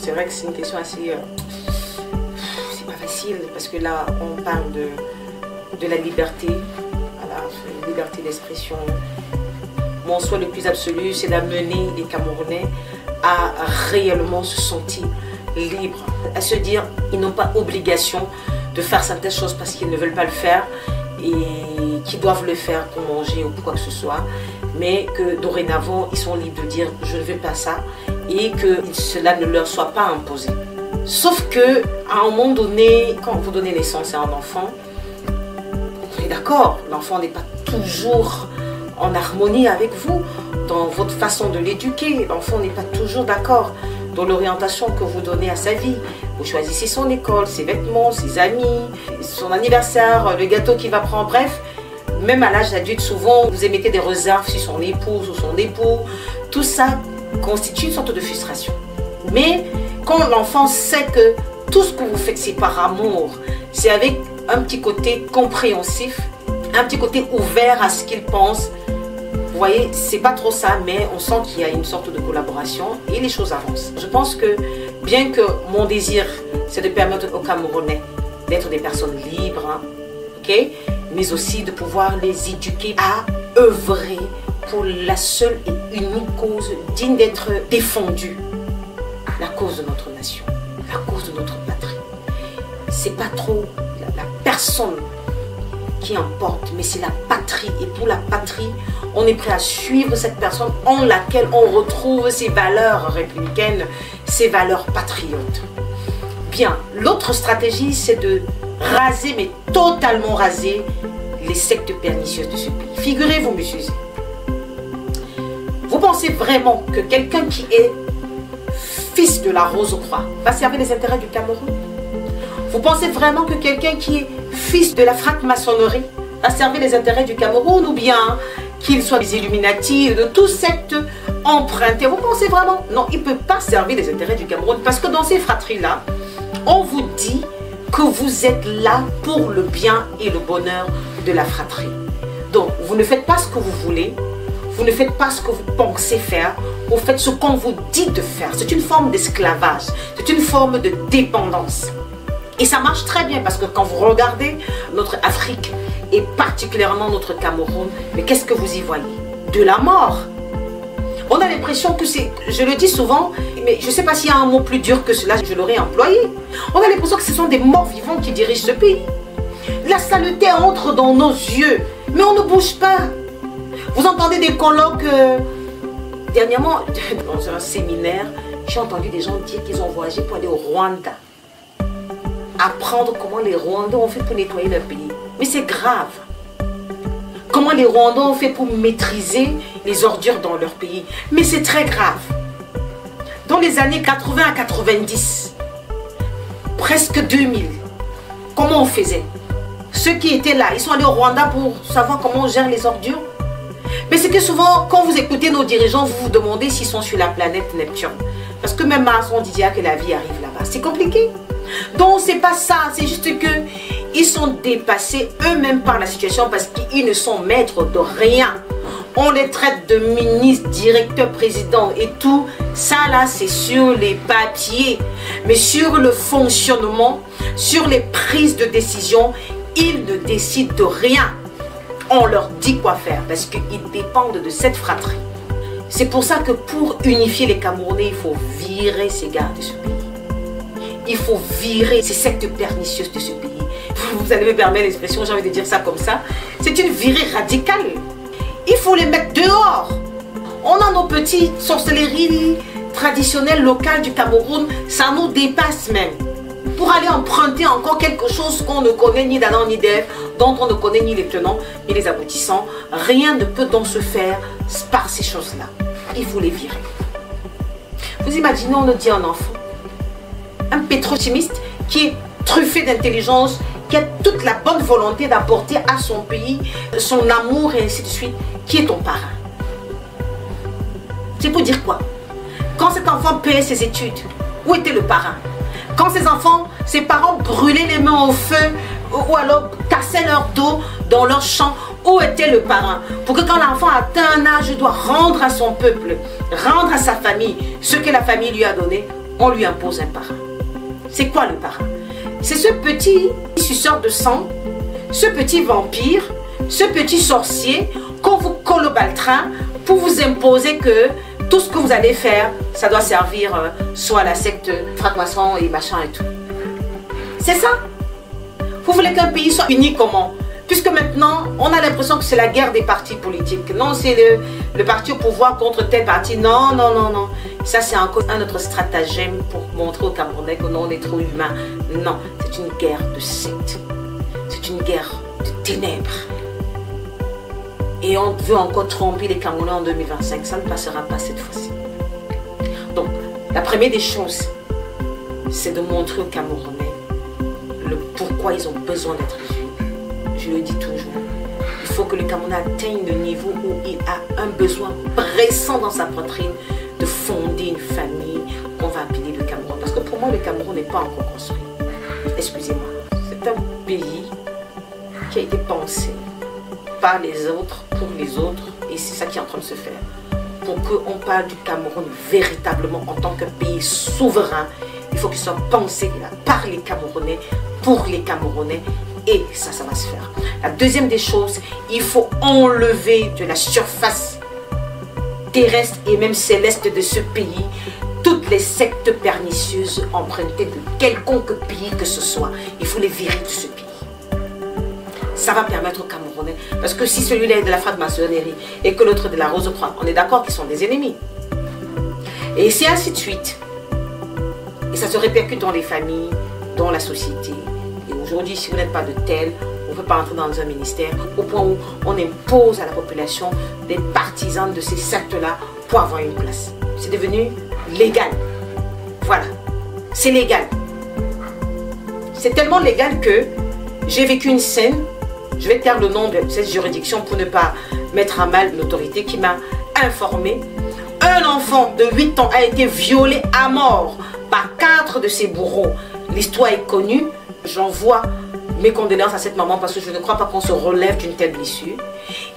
c'est vrai que c'est une question assez... c'est pas facile, parce que là, on parle de la liberté, voilà, la liberté d'expression. Mon souhait le plus absolu, c'est d'amener les Camerounais à réellement se sentir libres, à se dire qu'ils n'ont pas obligation de faire certaines choses parce qu'ils ne veulent pas le faire et qu'ils doivent le faire pour manger ou pour quoi que ce soit, mais que dorénavant, ils sont libres de dire « je ne veux pas ça » et que cela ne leur soit pas imposé. Sauf que à un moment donné, quand vous donnez naissance à un enfant, on est d'accord, l'enfant n'est pas toujours en harmonie avec vous dans votre façon de l'éduquer. L'enfant n'est pas toujours d'accord dans l'orientation que vous donnez à sa vie. Vous choisissez son école, ses vêtements, ses amis, son anniversaire, le gâteau qu'il va prendre, bref. Même à l'âge adulte, souvent, vous émettez des réserves sur son épouse ou son époux. Tout ça constitue une sorte de frustration. Mais quand l'enfant sait que tout ce que vous faites, c'est par amour, c'est avec un petit côté compréhensif, un petit côté ouvert à ce qu'il pense. Vous voyez, c'est pas trop ça, mais on sent qu'il y a une sorte de collaboration et les choses avancent. Je pense que, bien que mon désir, c'est de permettre aux Camerounais d'être des personnes libres, hein, ok, mais aussi de pouvoir les éduquer à œuvrer pour la seule et unique cause digne d'être défendue, la cause de notre nation, la cause de notre patrie. C'est pas trop la personne qui importe, mais c'est la patrie. Et pour la patrie, on est prêt à suivre cette personne en laquelle on retrouve ses valeurs républicaines, ses valeurs patriotes. Bien, l'autre stratégie, c'est de raser, mais totalement raser, les sectes pernicieuses de ce pays. Figurez-vous, monsieur, vous pensez vraiment que quelqu'un qui est fils de la Rose-Croix va servir les intérêts du Cameroun? Vous pensez vraiment que quelqu'un qui est fils de la franc-maçonnerie va servir les intérêts du Cameroun, ou bien qu'il soit des Illuminati, de tout secte emprunté? Vous pensez vraiment? Non, il ne peut pas servir les intérêts du Cameroun, parce que dans ces fratries-là, on vous dit que vous êtes là pour le bien et le bonheur de la fratrie. Donc, vous ne faites pas ce que vous voulez, vous ne faites pas ce que vous pensez faire, vous faites ce qu'on vous dit de faire. C'est une forme d'esclavage, c'est une forme de dépendance. Et ça marche très bien, parce que quand vous regardez notre Afrique, et particulièrement notre Cameroun, mais qu'est-ce que vous y voyez? De la mort. On a l'impression que c'est, je le dis souvent, mais je ne sais pas s'il y a un mot plus dur que cela, je l'aurais employé. On a l'impression que ce sont des morts vivants qui dirigent ce pays. La saleté entre dans nos yeux, mais on ne bouge pas. Vous entendez des colloques, dernièrement, dans un séminaire, j'ai entendu des gens dire qu'ils ont voyagé pour aller au Rwanda. Apprendre comment les Rwandais ont fait pour nettoyer leur pays. Mais c'est grave. Comment les Rwandais ont fait pour maîtriser les ordures dans leur pays. Mais c'est très grave. Dans les années 80 à 90, presque 2000, comment on faisait? Ceux qui étaient là, ils sont allés au Rwanda pour savoir comment on gère les ordures. Mais c'est que souvent, quand vous écoutez nos dirigeants, vous vous demandez s'ils sont sur la planète Neptune. Parce que même Mars, on dit que la vie arrive là-bas. C'est compliqué. Donc, c'est pas ça. C'est juste que ils sont dépassés eux-mêmes par la situation, parce qu'ils ne sont maîtres de rien. On les traite de ministres, directeurs, présidents et tout. Ça, là, c'est sur les papiers. Mais sur le fonctionnement, sur les prises de décision, ils ne décident de rien. On leur dit quoi faire, parce qu'ils dépendent de cette fratrie. C'est pour ça que pour unifier les Camerounais, il faut virer ces gars de ce pays. Il faut virer ces sectes pernicieuses de ce pays. Vous allez me permettre l'expression, j'ai envie de dire ça comme ça. C'est une virée radicale. Il faut les mettre dehors. On a nos petites sorcelleries traditionnelles locales du Cameroun. Ça nous dépasse même. Pour aller emprunter encore quelque chose qu'on ne connaît ni d'Adam ni d'Ève, dont on ne connaît ni les tenants ni les aboutissants. Rien ne peut donc se faire par ces choses-là. Il faut les virer. Vous imaginez, on nous dit un enfant, un pétrochimiste qui est truffé d'intelligence, qui a toute la bonne volonté d'apporter à son pays son amour et ainsi de suite, qui est ton parrain. C'est pour dire quoi? Quand cet enfant payait ses études, où était le parrain? Quand ses parents brûlaient les mains au feu ou alors cassaient leur dos dans leur champ, où était le parrain? Pour que quand l'enfant atteint un âge, il doit rendre à son peuple, rendre à sa famille ce que la famille lui a donné. on lui impose un parrain. C'est quoi le parrain? C'est ce petit suceur de sang, ce petit vampire, ce petit sorcier qu'on vous colle au baltrin pour vous imposer que tout ce que vous allez faire, ça doit servir soit à la secte franc-maçon et machin et tout. C'est ça. Vous voulez qu'un pays soit uni comment? Puisque maintenant, on a l'impression que c'est la guerre des partis politiques. Non, c'est le parti au pouvoir contre tel parti. Non, non, non, non. Ça, c'est encore un autre stratagème pour montrer aux Camerounais que non, on est trop humain. Non, c'est une guerre de secte. C'est une guerre de ténèbres. Et on veut encore tromper les Camerounais en 2025. Ça ne passera pas cette fois-ci. Donc, la première des choses, c'est de montrer aux Camerounais le pourquoi ils ont besoin d'être vus. Je le dis toujours, il faut que le Camerounais atteigne le niveau où il a un besoin pressant dans sa poitrine de fonder une famille qu'on va appeler le Cameroun. Parce que pour moi, le Cameroun n'est pas encore construit. Excusez-moi. C'est un pays qui a été pensé par les autres, pour les autres, et c'est ça qui est en train de se faire. Pour qu'on parle du Cameroun véritablement en tant que pays souverain, il faut qu'il soit pensé par les Camerounais, pour les Camerounais, et ça va se faire. La deuxième des choses, il faut enlever de la surface terrestre et même céleste de ce pays toutes les sectes pernicieuses empruntées de quelconque pays que ce soit. Il faut les virer de ce pays. Ça va permettre aux Camerounais, parce que si celui-là est de la franc-maçonnerie et que l'autre de la Rose-Croix, on est d'accord qu'ils sont des ennemis. Et c'est ainsi de suite. Et ça se répercute dans les familles, dans la société. Et aujourd'hui, si vous n'êtes pas de tel, on ne peut pas entrer dans un ministère, au point où on impose à la population des partisans de ces sectes-là pour avoir une place. C'est devenu légal. Voilà. C'est légal. C'est tellement légal que j'ai vécu une scène, je vais taire le nom de cette juridiction pour ne pas mettre à mal l'autorité qui m'a informé. Un enfant de 8 ans a été violé à mort par 4 de ses bourreaux. L'histoire est connue. J'envoie mes condoléances à cette maman parce que je ne crois pas qu'on se relève d'une telle blessure.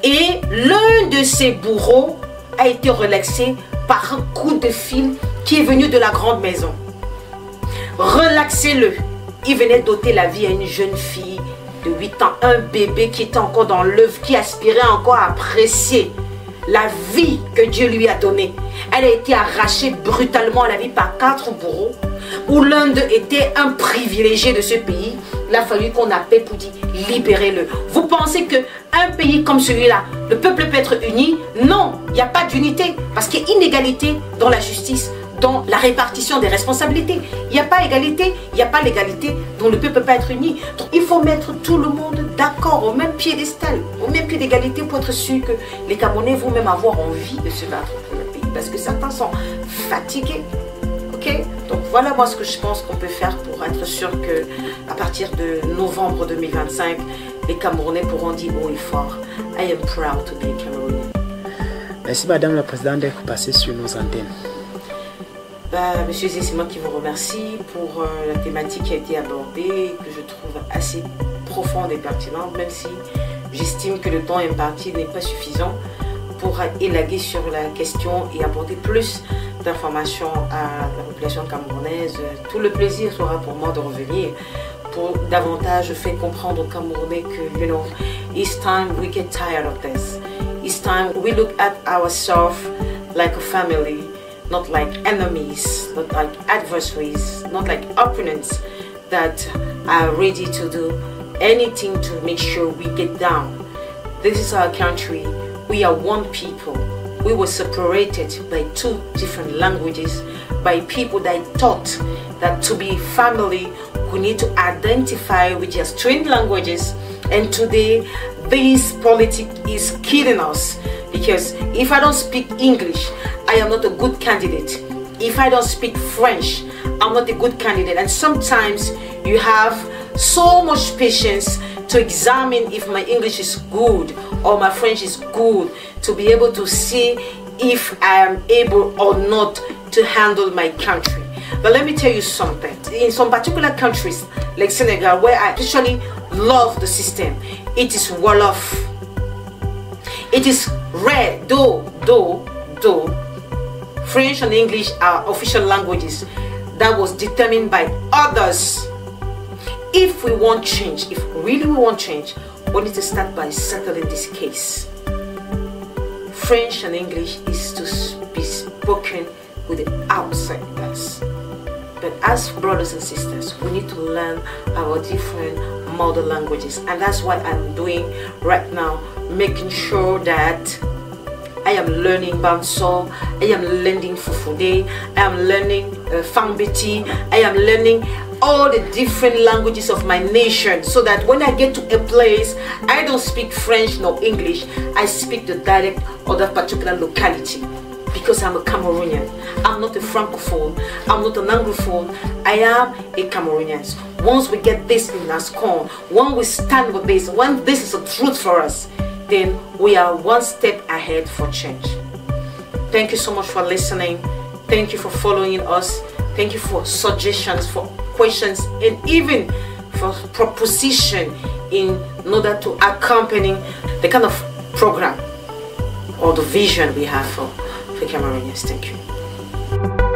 Et l'un de ses bourreaux a été relaxé par un coup de fil qui est venu de la grande maison. Relaxez-le. Il venait d'ôter la vie à une jeune fille de 8 ans, un bébé qui était encore dans l'œuf, qui aspirait encore à apprécier la vie que Dieu lui a donnée. Elle a été arrachée brutalement à la vie par 4 bourreaux, où l'un d'eux était un privilégié de ce pays. Il a fallu qu'on appelle pour dire libérez-le. Vous pensez qu'un pays comme celui-là, le peuple peut être uni? Non, il n'y a pas d'unité, parce qu'il y a inégalité dans la justice, dans la répartition des responsabilités. Il n'y a pas égalité, il n'y a pas l'égalité, donc le peuple ne peut pas être uni. Donc il faut mettre tout le monde d'accord, au même piédestal, au même pied d'égalité, pour être sûr que les Camerounais vont même avoir envie de se battre pour le pays, parce que certains sont fatigués. Ok? Donc voilà moi ce que je pense qu'on peut faire pour être sûr que à partir de novembre 2025, les Camerounais pourront dire haut et fort, I am proud to be a Cameroonian. Merci Madame la Présidente d'être passée sur nos antennes. Monsieur Zé, c'est moi qui vous remercie pour la thématique qui a été abordée, que je trouve assez profonde et pertinente, même si j'estime que le temps imparti n'est pas suffisant pour élaguer sur la question et apporter plus d'informations à la population camerounaise. Tout le plaisir sera pour moi de revenir pour davantage faire comprendre aux Camerounais que, you know, it's time we get tired of this. It's time we look at ourselves like a family, not like enemies, not like adversaries, not like opponents that are ready to do anything to make sure we get down. This is our country. We are one people. We were separated by 2 different languages, by people that thought that to be family, we need to identify with their strange languages. And today, this politics is killing us. Because if I don't speak English, I am not a good candidate. If I don't speak French, I'm not a good candidate. And sometimes you have so much patience to examine if my English is good or my French is good, to be able to see if I am able or not to handle my country. But let me tell you something. In some particular countries, like Senegal, where I actually love the system, it is Wolof. It is rare, though French and English are official languages. that was determined by others. If we want change, if really we want change, we need to start by settling this case. French and English is to be spoken with the outsiders. But as brothers and sisters, we need to learn our different mother languages. And that's what I'm doing right now, making sure that I am learning Banso, I am learning Fufude, I am learning Fangbeti, I am learning all the different languages of my nation, so that when I get to a place, I don't speak French nor English, I speak the dialect of that particular locality. Because I'm a Cameroonian. I'm not a Francophone. I'm not an Anglophone. I am a Cameroonian. Once we get this in our scorn, when we stand with this, when this is a truth for us, then we are one step ahead for change. Thank you so much for listening. Thank you for following us. Thank you for suggestions, for questions, and even for proposition in order to accompany the kind of program or the vision we have for Cameroonians. Thank you.